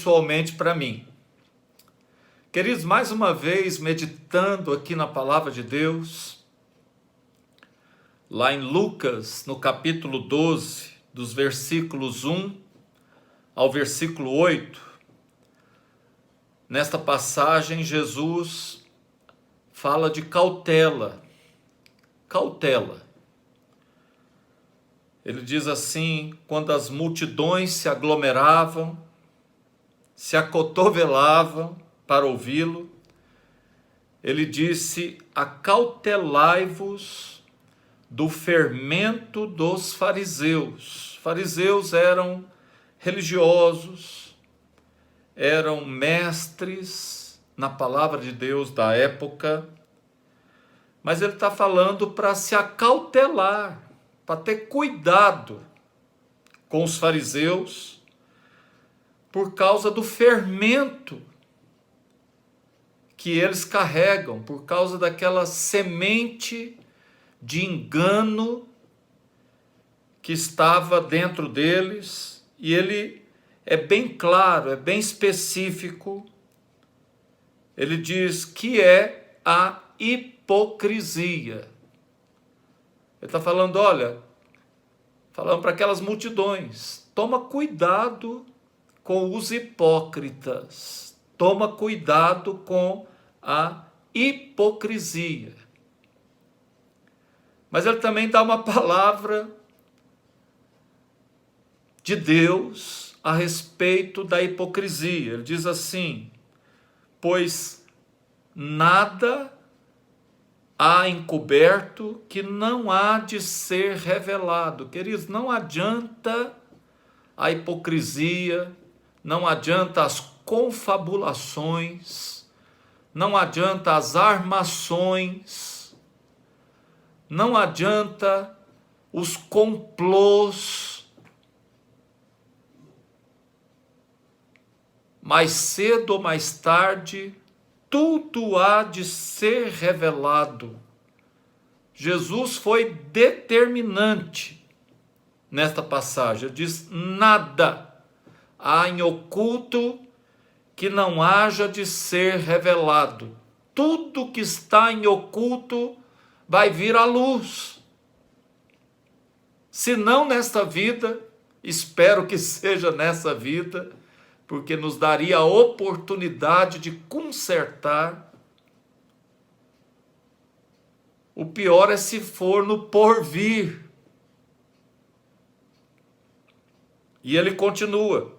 pessoalmente para mim. Queridos, mais uma vez meditando aqui na palavra de Deus, lá em Lucas, no capítulo 12, dos versículos 1 ao versículo 8, nesta passagem Jesus fala de cautela. Cautela. Ele diz assim: quando as multidões se aglomeravam, se acotovelavam para ouvi-lo, ele disse: acautelai-vos do fermento dos fariseus. Fariseus eram religiosos, eram mestres na palavra de Deus da época, mas ele está falando para se acautelar, para ter cuidado com os fariseus, por causa do fermento que eles carregam, por causa daquela semente de engano que estava dentro deles. E ele é bem claro, é bem específico. Ele diz que é a hipocrisia. Ele está falando, olha, falando para aquelas multidões, toma cuidado com os hipócritas, toma cuidado com a hipocrisia. Mas ele também dá uma palavra de Deus a respeito da hipocrisia. Ele diz assim: pois nada há encoberto que não há de ser revelado. Queridos, não adianta a hipocrisia, não adianta as confabulações, não adianta as armações, não adianta os complôs. Mais cedo ou mais tarde, tudo há de ser revelado. Jesus foi determinante nesta passagem. Ele diz: nada há em oculto que não haja de ser revelado. Tudo que está em oculto vai vir à luz. Se não nesta vida, espero que seja nessa vida, porque nos daria a oportunidade de consertar. O pior é se for no porvir. E ele continua: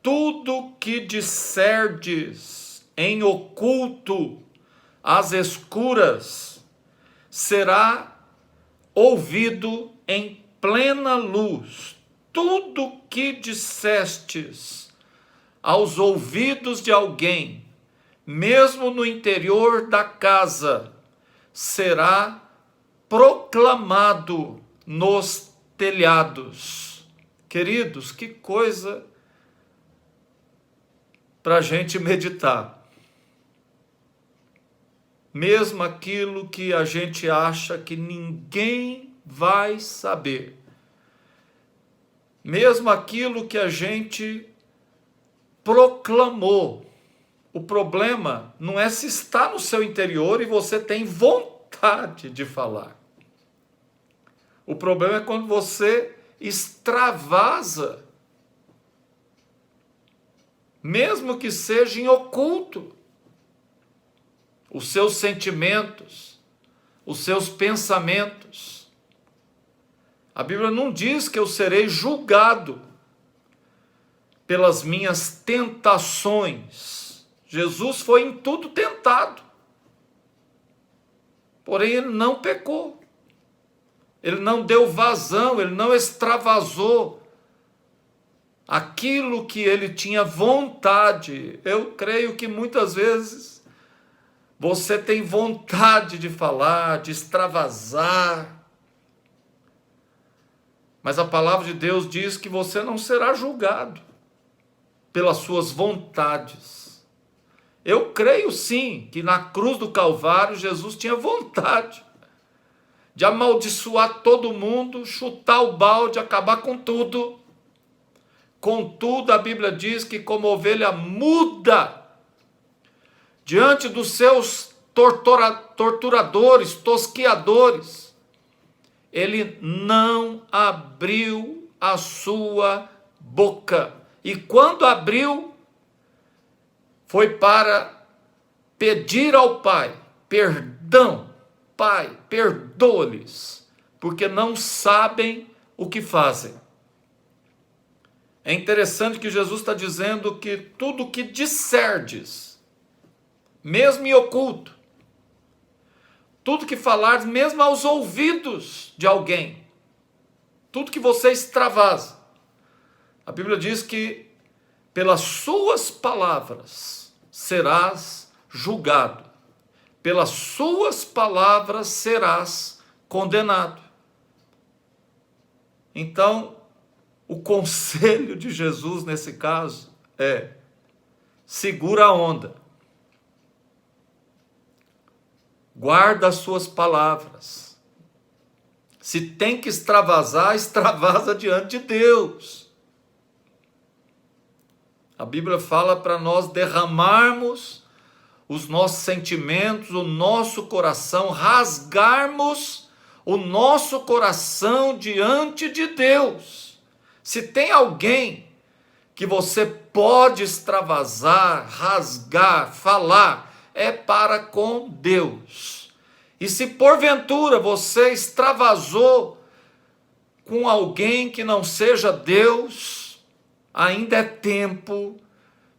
tudo que disserdes em oculto, às escuras, será ouvido em plena luz. Tudo que dissestes aos ouvidos de alguém, mesmo no interior da casa, será proclamado nos telhados. Queridos, que coisa para a gente meditar. Mesmo aquilo que a gente acha que ninguém vai saber, mesmo aquilo que a gente proclamou, o problema não é se está no seu interior e você tem vontade de falar. O problema é quando você extravasa, mesmo que seja em oculto, os seus sentimentos, os seus pensamentos. A Bíblia não diz que eu serei julgado pelas minhas tentações. Jesus foi em tudo tentado, porém ele não pecou, ele não deu vazão, ele não extravasou aquilo que ele tinha vontade. Eu creio que muitas vezes você tem vontade de falar, de extravasar, mas a palavra de Deus diz que você não será julgado pelas suas vontades. Eu creio sim que na cruz do Calvário Jesus tinha vontade de amaldiçoar todo mundo, chutar o balde, acabar com tudo, Contudo, a Bíblia diz que como ovelha muda, diante dos seus torturadores, tosquiadores, ele não abriu a sua boca. E quando abriu, foi para pedir ao Pai perdão. Pai, perdoa-lhes, porque não sabem o que fazem. É interessante que Jesus está dizendo que tudo o que disserdes, mesmo em oculto, tudo que falardes, mesmo aos ouvidos de alguém, tudo que você extravasa, a Bíblia diz que pelas suas palavras serás julgado, pelas suas palavras serás condenado. Então, o conselho de Jesus nesse caso é: segura a onda, guarda as suas palavras. Se tem que extravasar, extravasa diante de Deus. A Bíblia fala para nós derramarmos os nossos sentimentos, o nosso coração, rasgarmos o nosso coração diante de Deus. Se tem alguém que você pode extravasar, rasgar, falar, é para com Deus. E se porventura você extravasou com alguém que não seja Deus, ainda é tempo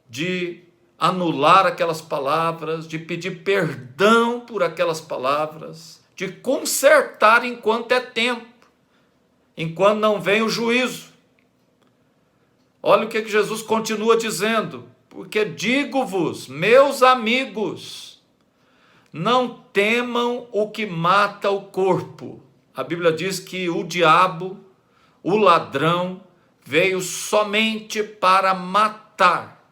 de anular aquelas palavras, de pedir perdão por aquelas palavras, de consertar enquanto é tempo, enquanto não vem o juízo. Olha o que Jesus continua dizendo: porque digo-vos, meus amigos, não temam o que mata o corpo. A Bíblia diz que o diabo, o ladrão, veio somente para matar,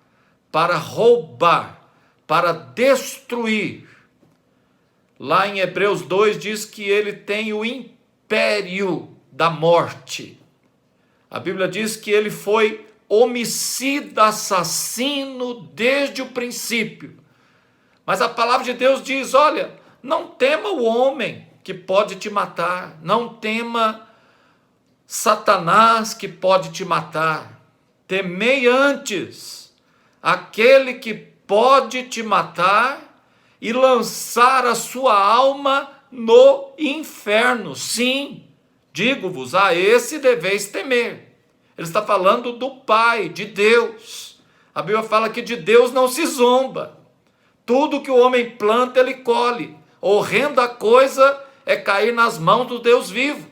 para roubar, para destruir. Lá em Hebreus 2 diz que ele tem o império da morte. A Bíblia diz que ele foi homicida, assassino desde o princípio. Mas a palavra de Deus diz: olha, não tema o homem que pode te matar, não tema Satanás que pode te matar. Temei antes aquele que pode te matar e lançar a sua alma no inferno. Sim, digo-vos, a esse deveis temer. Ele está falando do Pai, de Deus. A Bíblia fala que de Deus não se zomba. Tudo que o homem planta, ele colhe. Horrenda coisa é cair nas mãos do Deus vivo.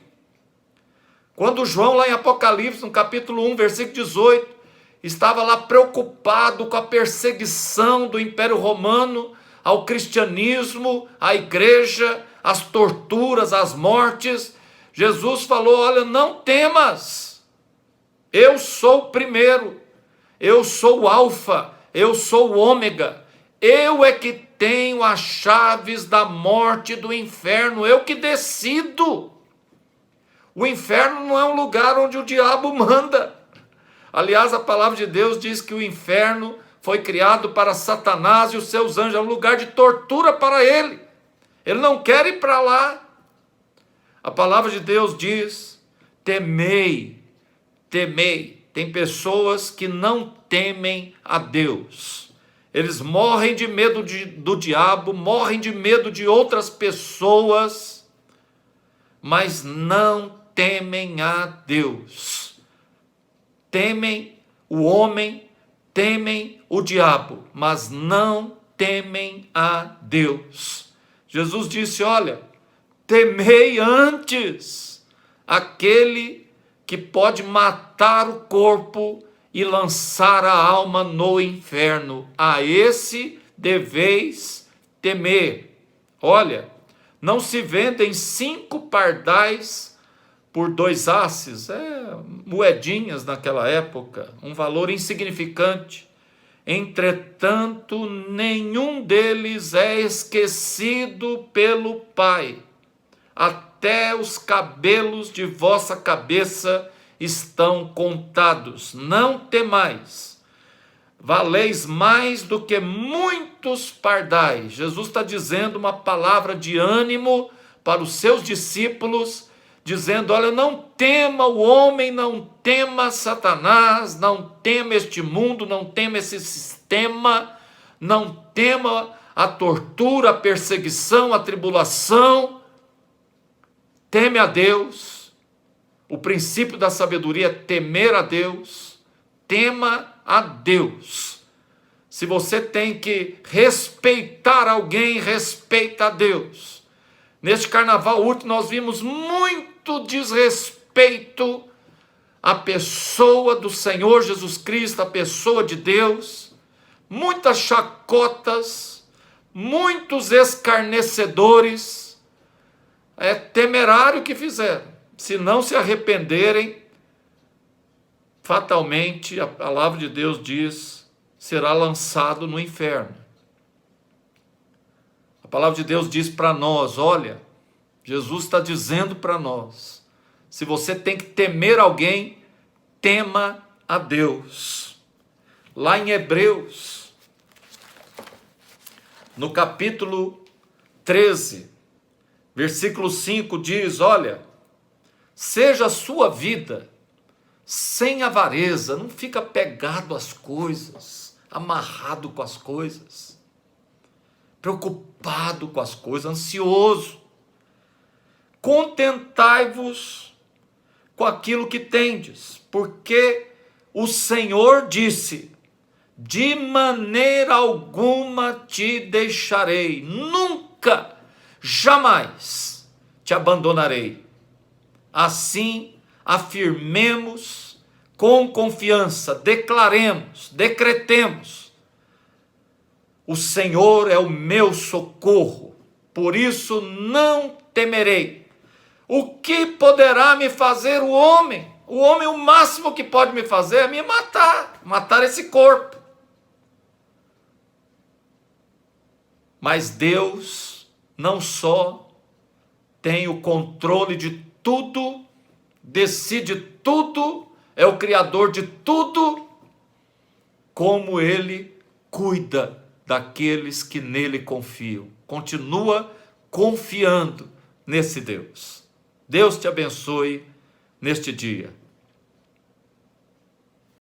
Quando João, lá em Apocalipse, no capítulo 1, versículo 18, estava lá preocupado com a perseguição do Império Romano ao cristianismo, à igreja, as torturas, as mortes, Jesus falou: olha, não temas, eu sou o primeiro, eu sou o alfa, eu sou o ômega, eu é que tenho as chaves da morte e do inferno, eu que decido. O inferno não é um lugar onde o diabo manda. Aliás, a palavra de Deus diz que o inferno foi criado para Satanás e os seus anjos, é um lugar de tortura para ele. Ele não quer ir para lá. A palavra de Deus diz: temei, temei. Tem pessoas que não temem a Deus. Eles morrem de medo do diabo, morrem de medo de outras pessoas, mas não temem a Deus. Temem o homem, temem o diabo, mas não temem a Deus. Jesus disse: olha, temei antes aquele que pode matar o corpo e lançar a alma no inferno. A esse deveis temer. Olha, não se vendem 5 pardais por 2 asses, moedinhas naquela época, um valor insignificante. Entretanto, nenhum deles é esquecido pelo Pai. Até os cabelos de vossa cabeça estão contados. Não temais, valeis mais do que muitos pardais. Jesus está dizendo uma palavra de ânimo para os seus discípulos, dizendo: olha, não tema o homem, não tema Satanás, não tema este mundo, não tema esse sistema, não tema a tortura, a perseguição, a tribulação. Teme a Deus. O princípio da sabedoria é temer a Deus. Tema a Deus. Se você tem que respeitar alguém, respeita a Deus. Neste carnaval último nós vimos muito desrespeito à pessoa do Senhor Jesus Cristo, à pessoa de Deus, muitas chacotas, muitos escarnecedores. É temerário o que fizeram. Se não se arrependerem, fatalmente, a palavra de Deus diz, será lançado no inferno. A palavra de Deus diz para nós, olha, Jesus está dizendo para nós, se você tem que temer alguém, tema a Deus. Lá em Hebreus, no capítulo 13, versículo 5 diz, olha, seja a sua vida sem avareza, não fica pegado às coisas, amarrado com as coisas, preocupado com as coisas, ansioso. Contentai-vos com aquilo que tendes, porque o Senhor disse, de maneira alguma te deixarei, nunca, jamais te abandonarei. Assim, afirmemos com confiança, declaremos, decretemos, o Senhor é o meu socorro, por isso não temerei. O que poderá me fazer o homem? O homem, o máximo que pode me fazer é me matar esse corpo. Mas Deus não só tem o controle de tudo, decide tudo, é o Criador de tudo, como Ele cuida daqueles que nele confiam. Continua confiando nesse Deus. Deus te abençoe neste dia.